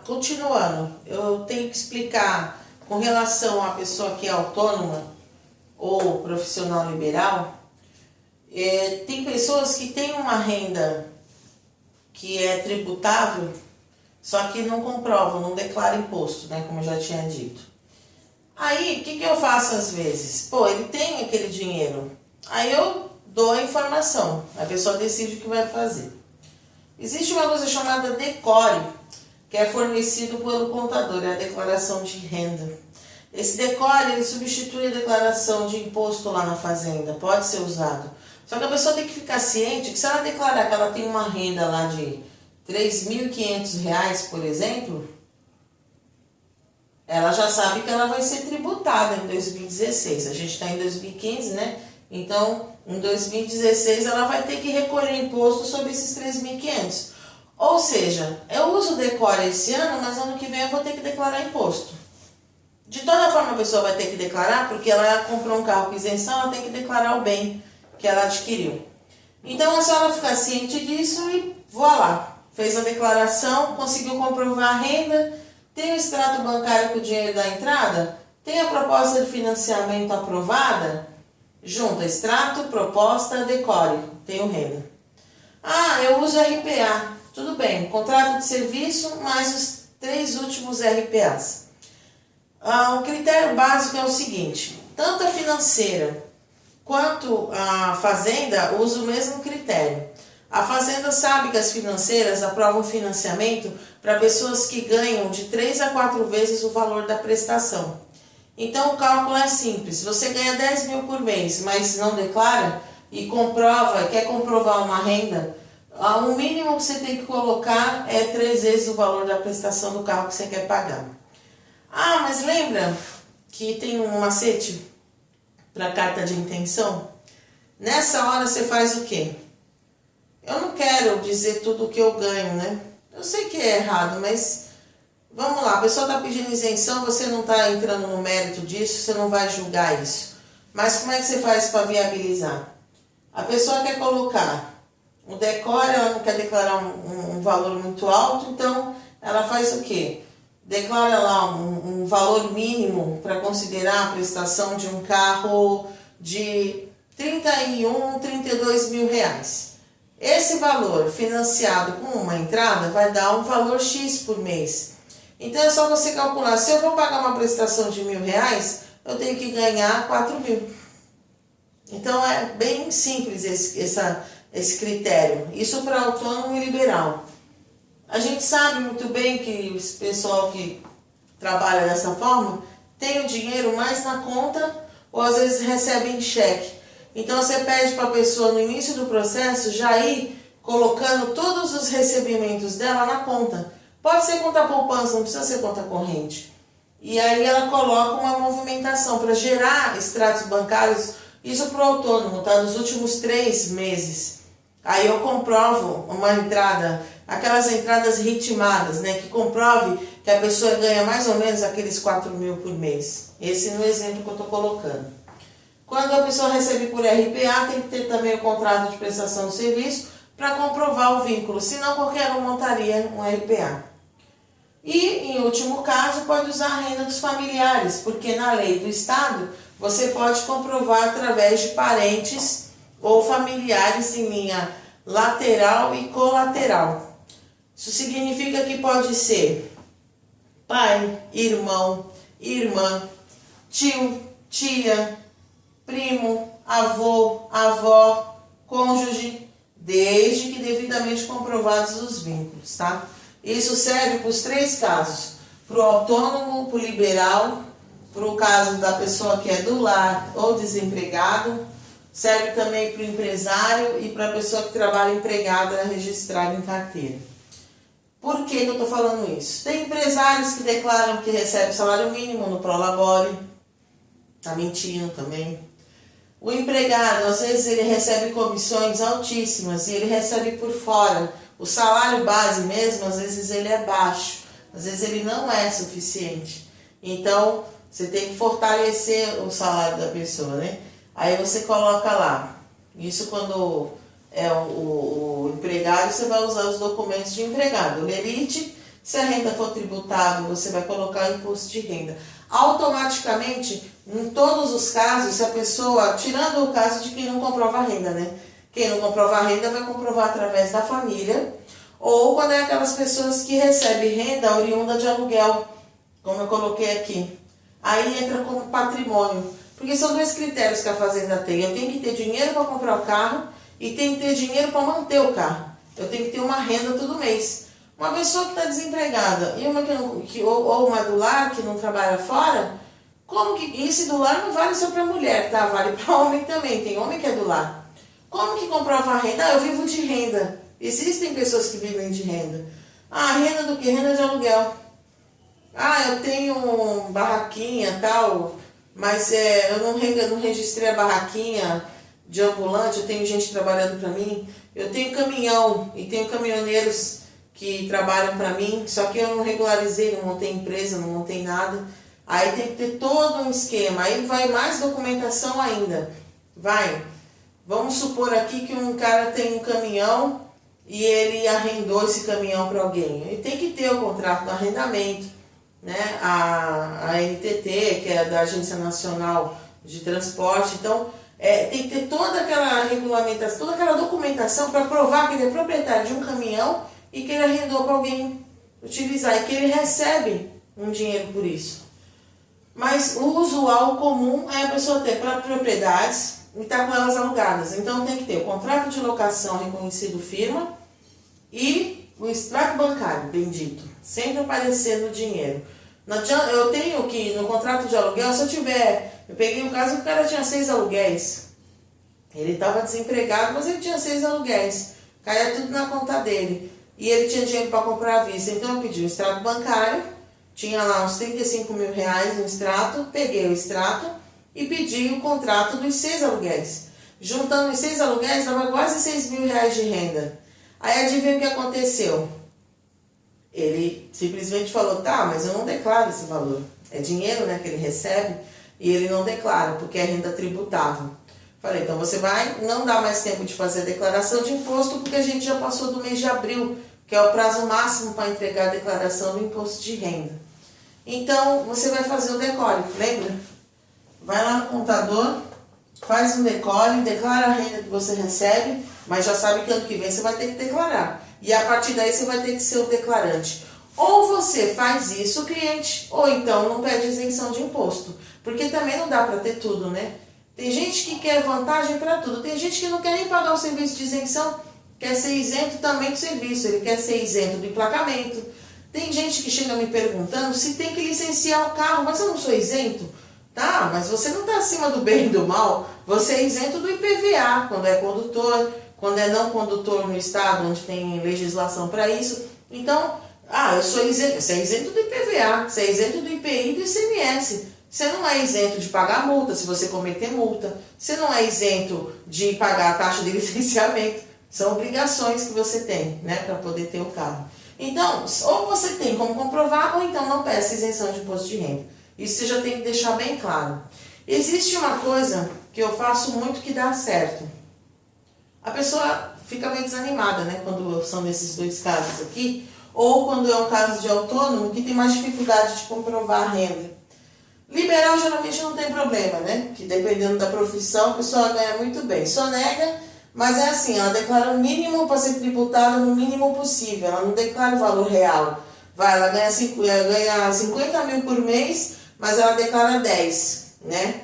Continuando, eu tenho que explicar com relação à pessoa que é autônoma ou profissional liberal. Tem pessoas que têm uma renda que é tributável, só que não comprovam, não declaram imposto, né, como eu já tinha dito. Aí, o que eu faço às vezes? Ele tem aquele dinheiro, aí eu dou a informação, a pessoa decide o que vai fazer. Existe uma coisa chamada DECORE, que é fornecido pelo contador, é a declaração de renda. Esse DECORE, ele substitui a declaração de imposto lá na fazenda, pode ser usado. Só que a pessoa tem que ficar ciente que se ela declarar que ela tem uma renda lá de R$ 3.500, por exemplo, ela já sabe que ela vai ser tributada em 2016. A gente está em 2015, né? Então, em 2016, ela vai ter que recolher imposto sobre esses 3.500. Ou seja, eu uso o DECORE esse ano, mas ano que vem eu vou ter que declarar imposto. De toda forma, a pessoa vai ter que declarar, porque ela comprou um carro com isenção, ela tem que declarar o bem que ela adquiriu. Então, a senhora fica ciente disso e voilá, fez a declaração, conseguiu comprovar a renda, tem o extrato bancário com o dinheiro da entrada, tem a proposta de financiamento aprovada, junta extrato, proposta, DECORE, tenho renda. Eu uso RPA, tudo bem, contrato de serviço mais os 3 últimos RPAs. O critério básico é o seguinte, tanto a financeira quanto a fazenda usam o mesmo critério. A fazenda sabe que as financeiras aprovam financiamento para pessoas que ganham de 3 a 4 vezes o valor da prestação. Então o cálculo é simples, se você ganha 10 mil por mês, mas não declara e quer comprovar uma renda, o mínimo que você tem que colocar é 3 vezes o valor da prestação do carro que você quer pagar. Mas lembra que tem um macete para carta de intenção? Nessa hora você faz o quê? Eu não quero dizer tudo o que eu ganho, né? Eu sei que é errado, mas vamos lá, a pessoa está pedindo isenção, você não está entrando no mérito disso, você não vai julgar isso. Mas como é que você faz para viabilizar? A pessoa quer colocar o DECORE, ela não quer declarar um valor muito alto, então ela faz o quê? Declara lá um valor mínimo para considerar a prestação de um carro de 31, 32 mil reais. Esse valor financiado com uma entrada vai dar um valor X por mês. Então é só você calcular, se eu vou pagar uma prestação de R$1.000, eu tenho que ganhar 4 mil. Então é bem simples esse critério. Isso para autônomo e liberal. A gente sabe muito bem que o pessoal que trabalha dessa forma tem o dinheiro mais na conta ou às vezes recebe em cheque. Então você pede para a pessoa no início do processo já ir colocando todos os recebimentos dela na conta. Pode ser conta poupança, não precisa ser conta corrente. E aí ela coloca uma movimentação para gerar extratos bancários, isso para o autônomo, tá? Dos últimos 3 meses. Aí eu comprovo uma entrada, aquelas entradas ritmadas, né? Que comprove que a pessoa ganha mais ou menos aqueles 4 mil por mês.Esse no exemplo que eu estou colocando. Quando a pessoa recebe por RPA, tem que ter também o contrato de prestação de serviço para comprovar o vínculo, senão qualquer um montaria um RPA. E, em último caso, pode usar a renda dos familiares, porque na lei do Estado você pode comprovar através de parentes ou familiares em linha lateral e colateral. Isso significa que pode ser pai, irmão, irmã, tio, tia, primo, avô, avó, cônjuge, desde que devidamente comprovados os vínculos, tá? Isso serve para os 3 casos, para o autônomo, para o liberal, para o caso da pessoa que é do lar ou desempregado, serve também para o empresário e para a pessoa que trabalha empregada registrada em carteira. Por que eu estou falando isso? Tem empresários que declaram que recebe salário mínimo no Prolabore, tá mentindo também. O empregado, às vezes ele recebe comissões altíssimas e ele recebe por fora. O salário base mesmo, às vezes ele é baixo, às vezes ele não é suficiente. Então, você tem que fortalecer o salário da pessoa, né? Aí você coloca lá, isso quando é o empregado, você vai usar os documentos de empregado. O LELIT Se a renda for tributável, você vai colocar o imposto de renda. Automaticamente, em todos os casos, se a pessoa, tirando o caso de quem não comprova a renda, né? Quem não comprova a renda vai comprovar através da família, ou quando é aquelas pessoas que recebem renda oriunda de aluguel, como eu coloquei aqui. Aí entra como patrimônio, porque são dois critérios que a fazenda tem. Eu tenho que ter dinheiro para comprar o carro e tenho que ter dinheiro para manter o carro. Eu tenho que ter uma renda todo mês. Uma pessoa que está desempregada e uma ou uma do lar que não trabalha fora, como que esse do lar não vale só para mulher, tá? Vale para homem também. Tem homem que é do lar. Como que comprova a renda? Ah, eu vivo de renda. Existem pessoas que vivem de renda. Ah, renda do que? Renda de aluguel. Ah, eu tenho barraquinha tal, mas eu não registrei a barraquinha de ambulante, eu tenho gente trabalhando para mim. Eu tenho caminhão e tenho caminhoneiros que trabalham para mim, só que eu não regularizei, não montei empresa, não montei nada. Aí tem que ter todo um esquema, aí vai mais documentação ainda. Vamos supor aqui que um cara tem um caminhão e ele arrendou esse caminhão para alguém. Ele tem que ter o contrato do arrendamento, né? A NTT, que é da Agência Nacional de Transporte. Então, tem que ter toda aquela regulamentação, toda aquela documentação para provar que ele é proprietário de um caminhão e que ele arrendou para alguém utilizar e que ele recebe um dinheiro por isso. Mas o usual, o comum, é a pessoa ter propriedades e estar com elas alugadas. Então tem que ter o contrato de locação reconhecido firma e o extrato bancário, bendito, sempre aparecendo o dinheiro. Eu tenho que, no contrato de aluguel, se eu peguei um caso que o cara tinha 6 aluguéis. Ele estava desempregado, mas ele tinha 6 aluguéis. Caía tudo na conta dele. E ele tinha dinheiro para comprar à vista. Então eu pedi um extrato bancário, tinha lá uns 35 mil reais no extrato, peguei o extrato e pedi o contrato dos 6 aluguéis. Juntando os 6 aluguéis, dava quase 6 mil reais de renda. Aí adivinha o que aconteceu? Ele simplesmente falou, tá, mas eu não declaro esse valor. É dinheiro, né, que ele recebe e ele não declara, porque é renda tributável. Falei, então você não dá mais tempo de fazer a declaração de imposto, porque a gente já passou do mês de abril, que é o prazo máximo para entregar a declaração do imposto de renda. Então, você vai fazer o decore, lembra? Vai lá no contador, faz um decore, declara a renda que você recebe, mas já sabe que ano que vem você vai ter que declarar. E a partir daí você vai ter que ser o declarante. Ou você faz isso, cliente, ou então não pede isenção de imposto. Porque também não dá para ter tudo, né? Tem gente que quer vantagem para tudo. Tem gente que não quer nem pagar o serviço de isenção, quer ser isento também do serviço. Ele quer ser isento do emplacamento. Tem gente que chega me perguntando se tem que licenciar o carro, mas eu não sou isento. Tá, mas você não está acima do bem e do mal. Você é isento do IPVA, quando é condutor, quando é não condutor no estado, onde tem legislação para isso. Então, eu sou isento. Você é isento do IPVA, você é isento do IPI e do ICMS. Você não é isento de pagar multa se você cometer multa. Você não é isento de pagar a taxa de licenciamento. São obrigações que você tem, né, para poder ter o carro. Então, ou você tem como comprovar, ou então não peça isenção de imposto de renda. Isso você já tem que deixar bem claro. Existe uma coisa que eu faço muito que dá certo. A pessoa fica meio desanimada, né, quando são nesses dois casos aqui, ou quando é um caso de autônomo que tem mais dificuldade de comprovar a renda. Liberal geralmente não tem problema, né? Que dependendo da profissão, a pessoa ganha muito bem. Sonega, mas é assim, ela declara o mínimo para ser tributada no mínimo possível. Ela não declara o valor real. Ela ganha 50 mil por mês, mas ela declara 10, né?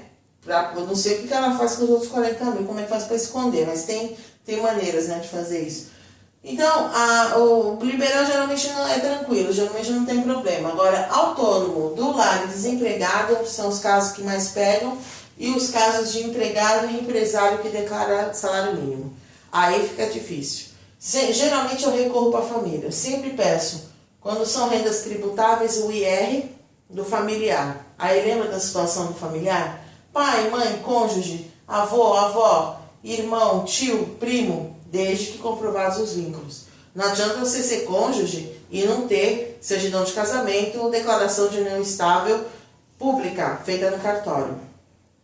Eu não sei o que ela faz com os outros 40 mil, como é que faz para esconder, mas tem maneiras, né, de fazer isso. Então, o liberal geralmente não é tranquilo, geralmente não tem problema. Agora, autônomo, do lar e desempregado são os casos que mais pegam, e os casos de empregado e empresário que declara salário mínimo. Aí fica difícil. Geralmente eu recorro para a família, eu sempre peço, quando são rendas tributáveis, o IR do familiar. Aí lembra da situação do familiar? Pai, mãe, cônjuge, avô, avó, irmão, tio, primo, desde que comprovados os vínculos. Não adianta você ser cônjuge e não ter certidão de casamento ou declaração de união estável pública feita no cartório.